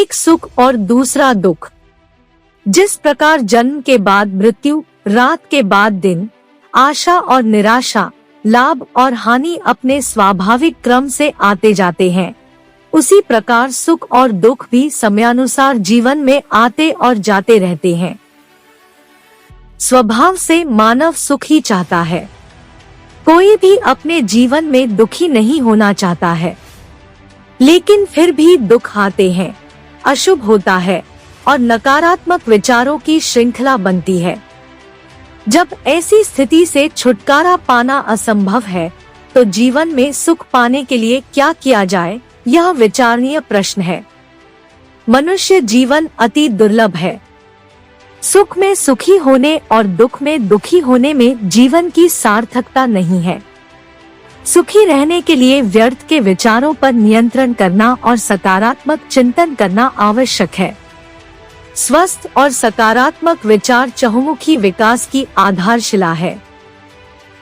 एक सुख और दूसरा दुख। जिस प्रकार जन्म के बाद मृत्यु, रात के बाद दिन, आशा और निराशा, लाभ और हानि अपने स्वाभाविक क्रम से आते जाते हैं, उसी प्रकार सुख और दुख भी समयानुसार जीवन में आते और जाते रहते हैं। स्वभाव से मानव सुख ही चाहता है। कोई भी अपने जीवन में दुखी नहीं होना चाहता है, लेकिन फिर भी दुख आते हैं, अशुभ होता है और नकारात्मक विचारों की श्रृंखला बनती है। जब ऐसी स्थिति से छुटकारा पाना असंभव है, तो जीवन में सुख पाने के लिए क्या किया जाए, यह विचारणीय प्रश्न है। मनुष्य जीवन अति दुर्लभ है। सुख में सुखी होने और दुख में दुखी होने में जीवन की सार्थकता नहीं है। सुखी रहने के लिए व्यर्थ के विचारों पर नियंत्रण करना और सकारात्मक चिंतन करना आवश्यक है। स्वस्थ और सकारात्मक विचार चहुमुखी विकास की आधारशिला है।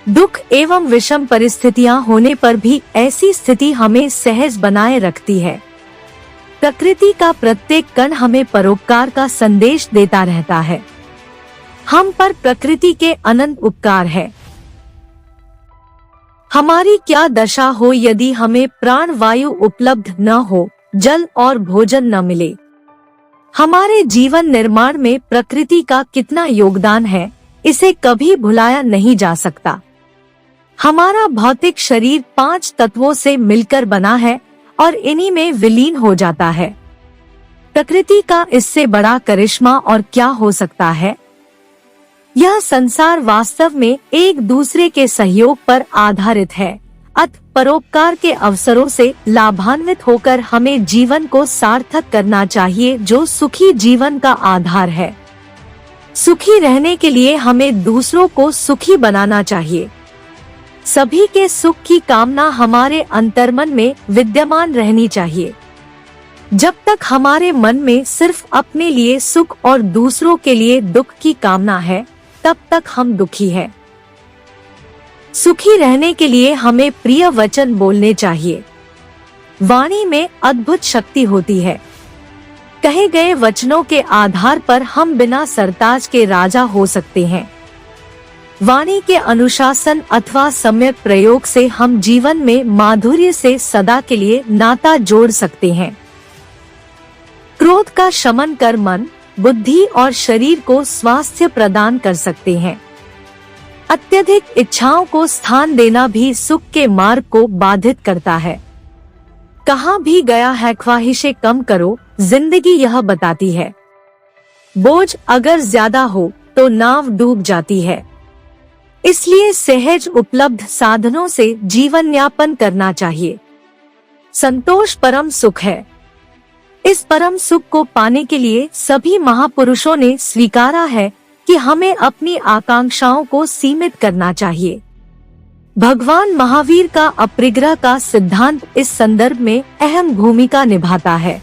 दुख एवं विषम परिस्थितियां होने पर भी ऐसी स्थिति हमें सहज बनाए रखती है। प्रकृति का प्रत्येक कण हमें परोपकार का संदेश देता रहता है। हम पर प्रकृति के अनंत उपकार है। हमारी क्या दशा हो यदि हमें प्राण वायु उपलब्ध न हो, जल और भोजन न मिले। हमारे जीवन निर्माण में प्रकृति का कितना योगदान है, इसे कभी भुलाया नहीं जा सकता। हमारा भौतिक शरीर 5 तत्वों से मिलकर बना है और इन्हीं में विलीन हो जाता है। प्रकृति का इससे बड़ा करिश्मा और क्या हो सकता है। यह संसार वास्तव में एक दूसरे के सहयोग पर आधारित है। अतः परोपकार के अवसरों से लाभान्वित होकर हमें जीवन को सार्थक करना चाहिए, जो सुखी जीवन का आधार है। सुखी रहने के लिए हमें दूसरों को सुखी बनाना चाहिए। सभी के सुख की कामना हमारे अंतर्मन में विद्यमान रहनी चाहिए। जब तक हमारे मन में सिर्फ अपने लिए सुख और दूसरों के लिए दुख की कामना है, तब तक हम दुखी हैं। सुखी रहने के लिए हमें प्रिय वचन बोलने चाहिए। वाणी में अद्भुत शक्ति होती है। कहे गए वचनों के आधार पर हम बिना सरताज के राजा हो सकते हैं। वाणी के अनुशासन अथवा सम्यक प्रयोग से हम जीवन में माधुर्य से सदा के लिए नाता जोड़ सकते हैं। क्रोध का शमन कर मन, बुद्धि और शरीर को स्वास्थ्य प्रदान कर सकते हैं। अत्यधिक इच्छाओं को स्थान देना भी सुख के मार्ग को बाधित करता है। कहाँ भी गया है ख्वाहिशें कम करो, जिंदगी यह बताती है। बोझ अगर ज्यादा हो तो नाव डूब जाती है। इसलिए सहज उपलब्ध साधनों से जीवन यापन करना चाहिए। संतोष परम सुख है। इस परम सुख को पाने के लिए सभी महापुरुषों ने स्वीकारा है कि हमें अपनी आकांक्षाओं को सीमित करना चाहिए। भगवान महावीर का अपरिग्रह का सिद्धांत इस संदर्भ में अहम भूमिका निभाता है।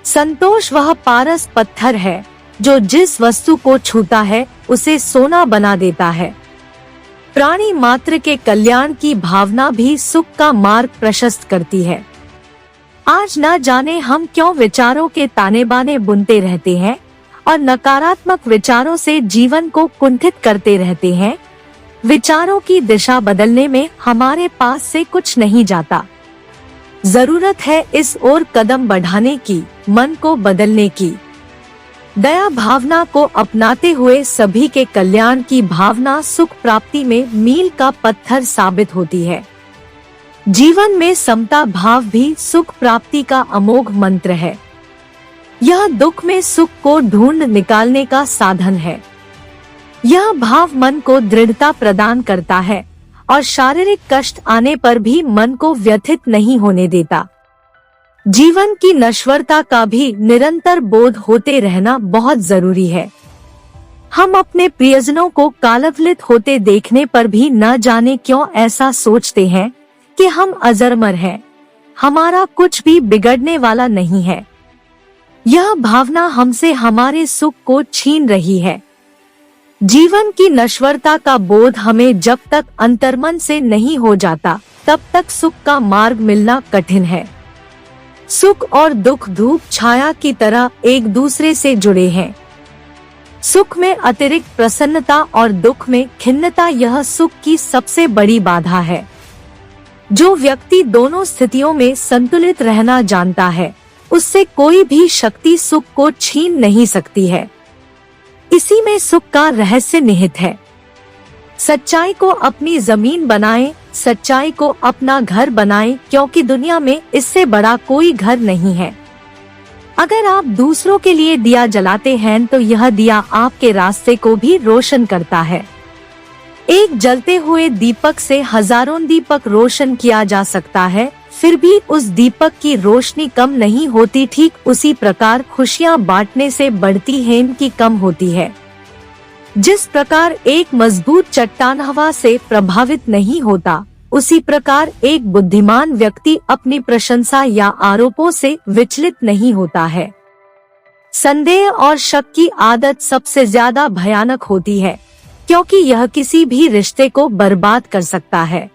संतोष वह पारस पत्थर है जो जिस वस्तु को छूता है उसे सोना बना देता है। प्राणी मात्र के कल्याण की भावना भी सुख का मार्ग प्रशस्त करती है। आज न जाने हम क्यों विचारों के ताने बाने बुनते रहते हैं और नकारात्मक विचारों से जीवन को कुंठित करते रहते हैं। विचारों की दिशा बदलने में हमारे पास से कुछ नहीं जाता। जरूरत है इस ओर कदम बढ़ाने की, मन को बदलने की। दया भावना को अपनाते हुए सभी के कल्याण की भावना सुख प्राप्ति में मील का पत्थर साबित होती है। जीवन में समता भाव भी सुख प्राप्ति का अमोघ मंत्र है। यह दुख में सुख को ढूंढ निकालने का साधन है। यह भाव मन को दृढ़ता प्रदान करता है और शारीरिक कष्ट आने पर भी मन को व्यथित नहीं होने देता। जीवन की नश्वरता का भी निरंतर बोध होते रहना बहुत जरूरी है। हम अपने प्रियजनों को कालवलित होते देखने पर भी न जाने क्यों ऐसा सोचते हैं कि हम अजरमर हैं, हमारा कुछ भी बिगड़ने वाला नहीं है। यह भावना हमसे हमारे सुख को छीन रही है। जीवन की नश्वरता का बोध हमें जब तक अंतर्मन से नहीं हो जाता, तब तक सुख का मार्ग मिलना कठिन है। सुख और दुख धूप छाया की तरह एक दूसरे से जुड़े हैं। सुख में अतिरिक्त प्रसन्नता और दुख में खिन्नता यह सुख की सबसे बड़ी बाधा है। जो व्यक्ति दोनों स्थितियों में संतुलित रहना जानता है, उससे कोई भी शक्ति सुख को छीन नहीं सकती है। इसी में सुख का रहस्य निहित है। सच्चाई को अपनी जमीन बनाएं, सच्चाई को अपना घर बनाएं, क्योंकि दुनिया में इससे बड़ा कोई घर नहीं है। अगर आप दूसरों के लिए दिया जलाते हैं तो यह दिया आपके रास्ते को भी रोशन करता है। एक जलते हुए दीपक से हजारों दीपक रोशन किया जा सकता है, फिर भी उस दीपक की रोशनी कम नहीं होती। ठीक उसी प्रकार खुशियाँ बांटने से बढ़ती हैं कि कम होती है। जिस प्रकार एक मजबूत चट्टान हवा से प्रभावित नहीं होता, उसी प्रकार एक बुद्धिमान व्यक्ति अपनी प्रशंसा या आरोपों से विचलित नहीं होता है। संदेह और शक की आदत सबसे ज्यादा भयानक होती है, क्योंकि यह किसी भी रिश्ते को बर्बाद कर सकता है।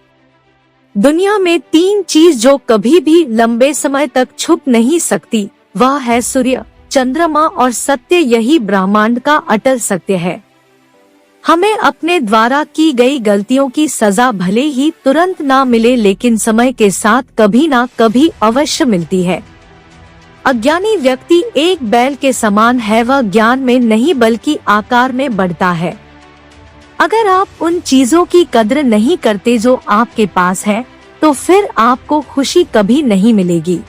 दुनिया में 3 चीज जो कभी भी लंबे समय तक छुप नहीं सकती, वह है सूर्य, चंद्रमा और सत्य। यही ब्रह्मांड का अटल सत्य है। हमें अपने द्वारा की गई गलतियों की सजा भले ही तुरंत ना मिले, लेकिन समय के साथ कभी ना कभी अवश्य मिलती है। अज्ञानी व्यक्ति एक बैल के समान है, वह ज्ञान में नहीं बल्कि आकार में बढ़ता है। अगर आप उन चीजों की कद्र नहीं करते जो आपके पास है, तो फिर आपको खुशी कभी नहीं मिलेगी।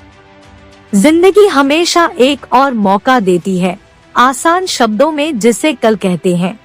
जिंदगी हमेशा एक और मौका देती है, आसान शब्दों में जिसे कल कहते हैं।